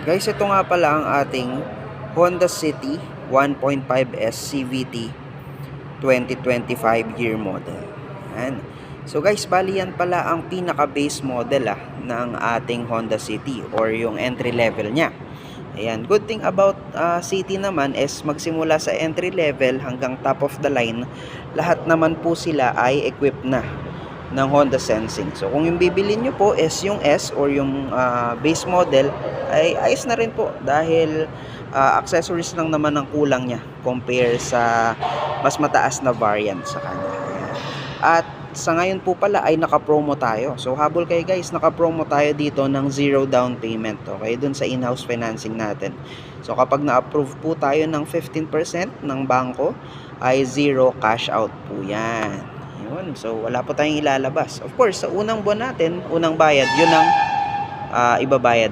Guys, ito nga pala ang ating Honda City 1.5S CVT 2025 year model. Ayan. So guys, bali yan pala ang pinaka-base model ng ating Honda City or yung entry level niya. Ayan, good thing about City naman is magsimula sa entry level hanggang top of the line, lahat naman po sila ay equipped na ng Honda Sensing. So kung yung bibilin nyo po is yung S or yung base model, ay ayos na rin po dahil accessories lang naman ang kulang niya compare sa mas mataas na variant sa kanya. Ayan. At sa ngayon po pala ay naka-promo tayo. So habol kayo guys, naka-promo tayo dito ng 0 down payment. Okay, dun sa in-house financing natin. So kapag na-approve po tayo ng 15% ng bangko, ay 0 cash out po yan. Yun. So wala po tayong ilalabas. Of course, sa unang buwan natin, unang bayad, yun ang ibabayad